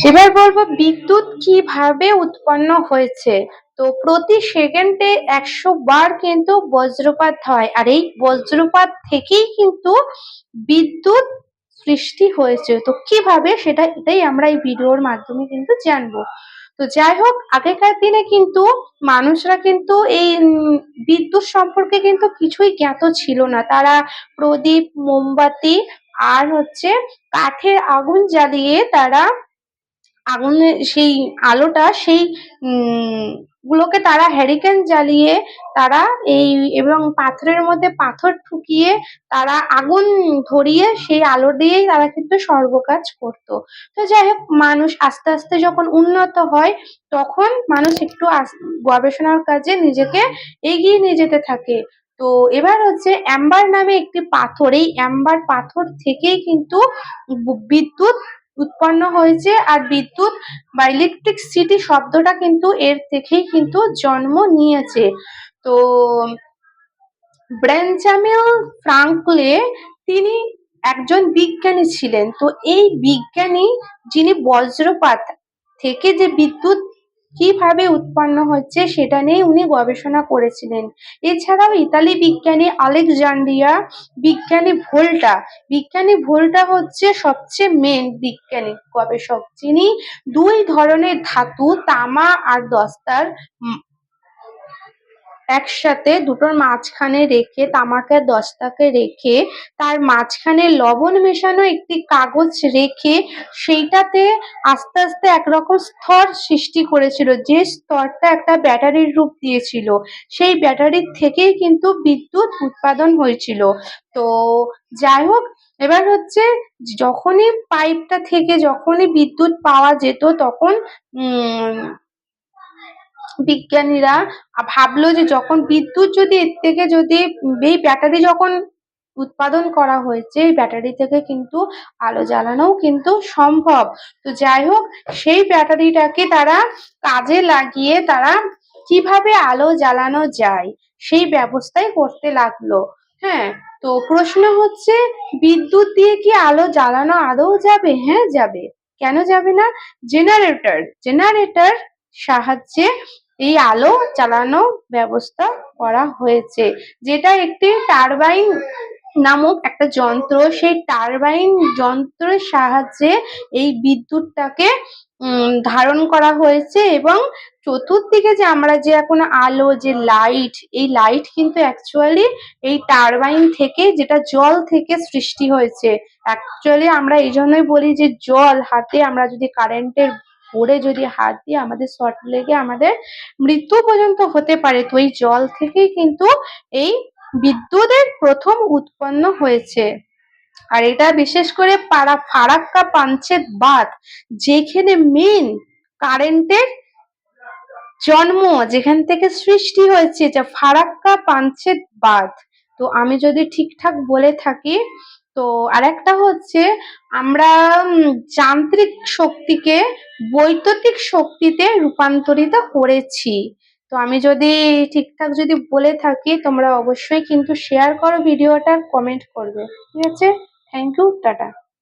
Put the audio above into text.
এবার বলবো বিদ্যুৎ কিভাবে উৎপন্ন হয়েছে। তো প্রতি সেকেন্ডে 100 বার কিন্তু বজ্রপাত হয়, আর এই বজ্রপাত থেকেই কিন্তু বিদ্যুৎ সৃষ্টি হয়েছে। তো কিভাবে এটাই আমরা এই ভিডিওর মাধ্যমে কিন্তু জানবো। তো যাই হোক, আগেকার দিনে কিন্তু মানুষরা কিন্তু এই বিদ্যুৎ সম্পর্কে কিন্তু কিছুই জ্ঞাত ছিল না। তারা প্রদীপ, মোমবাতি আর কাঠের আগুন জ্বালিয়ে তারা আগুনের সেই আলোটা সেই গুলোকে তারা হ্যারিকেন জ্বালিয়ে তারা এই এবং পাথরের মধ্যে পাথর ঠুকিয়ে তারা আগুন ধরিয়ে সেই আলো দিয়েই তারা কিন্তু সর্বকাজ করতো। তো যাই হোক, মানুষ আস্তে আস্তে যখন উন্নত হয় তখন মানুষ একটু গবেষণার কাজে নিজেকে এগিয়ে নিয়ে যেতে থাকে। তো এবার অ্যাম্বার নামে একটি পাথর, এই অ্যাম্বার পাথর থেকেই কিন্তু বিদ্যুৎ উৎপন্ন হয়েছে, আর বিদ্যুৎ বা ইলেকট্রিসিটি শব্দটা কিন্তু এর থেকেই কিন্তু জন্ম নিয়েছে। তো বেঞ্জামিন ফ্রাঙ্কলে তিনি একজন বিজ্ঞানী ছিলেন। তো এই বিজ্ঞানী যিনি বজ্রপাত থেকে যে বিদ্যুৎ কিভাবে উৎপন্ন হচ্ছে সেটা নিয়ে উনি গবেষণা করেছিলেন। এছাড়াও ইতালি বিজ্ঞানী আলেকজান্দ্রিয়া বিজ্ঞানী ভোল্টা হচ্ছে সবচেয়ে মেন বিজ্ঞানী গবেষক, যিনি দুই ধরনের ধাতু তামা আর দস্তার একসাথে দুটোর মাঝখানে রেখে, তামাকে দস্তাকে রেখে তার মাঝখানে লবণ মেশানো একটি কাগজ রেখে সেইটাতে আস্তে আস্তে একরকম স্তর সৃষ্টি করেছিল, যে স্তরটা একটা ব্যাটারির রূপ দিয়েছিল। সেই ব্যাটারির থেকেই কিন্তু বিদ্যুৎ উৎপাদন হয়েছিল। তো যাই হোক, এবার যখনই পাইপটা থেকে যখনই বিদ্যুৎ পাওয়া যেত তখন বিজ্ঞানীরা ভাবলো যে যখন বিদ্যুৎ যদি এর থেকে যদি এই ব্যাটারি যখন উৎপাদন করা হয়েছে, এই ব্যাটারি থেকে কিন্তু আলো জ্বালানোও কিন্তু সম্ভব। তো যাই হোক, সেই ব্যাটারিটাকে তারা কাজে লাগিয়ে তারা কিভাবে আলো জ্বালানো যায় সেই ব্যবস্থাই করতে লাগলো। হ্যাঁ, তো প্রশ্ন বিদ্যুৎ দিয়ে কি আলো জ্বালানো আদৌ যাবে? হ্যাঁ, যাবে। কেন যাবে না? জেনারেটর সাহায্যে এই আলো চালানো ব্যবস্থা করা হয়েছে, যেটা একটি টারবাইন নামক একটা যন্ত্র। সেই টারবাইন যন্ত্রের সাহায্যে এই বিদ্যুৎটাকে ধারণ করা হয়েছে, এবং চতুর্দিকে যে আমরা যে এখন আলো, যে লাইট, এই লাইট কিন্তু অ্যাকচুয়ালি এই টারবাইন থেকে, যেটা জল থেকে সৃষ্টি হয়েছে। অ্যাকচুয়ালি আমরা এই জন্যই বলি যে জল হাতে আমরা যদি কারেন্টের পড়ে যদি হাত দিয়ে আমাদের শর্ট লেগে আমাদের মৃত্যু পর্যন্ত হতে পারে। তো এই জল থেকেই কিন্তু এই বিদ্যুতের প্রথম উৎপন্ন হয়েছে। আর এটা বিশেষ করে ফারাক্কা পাঞ্চেত বাঁধ, যেখানে মেন কারেন্টের জন্ম, যেখান থেকে সৃষ্টি হয়েছে, যা ফারাক্কা পাঞ্চেত বাঁধ। তো আমি যদি ঠিকঠাক বলে থাকি, তো আরেকটা আমরা যান্ত্রিক শক্তিকে বৈদ্যুতিক শক্তিতে রূপান্তরিত করেছি। তো আমি যদি ঠিকঠাক যদি বলে থাকি, তোমরা অবশ্যই কিন্তু শেয়ার করো ভিডিওটা, কমেন্ট করবে। ঠিক আছে? Thank you, tata.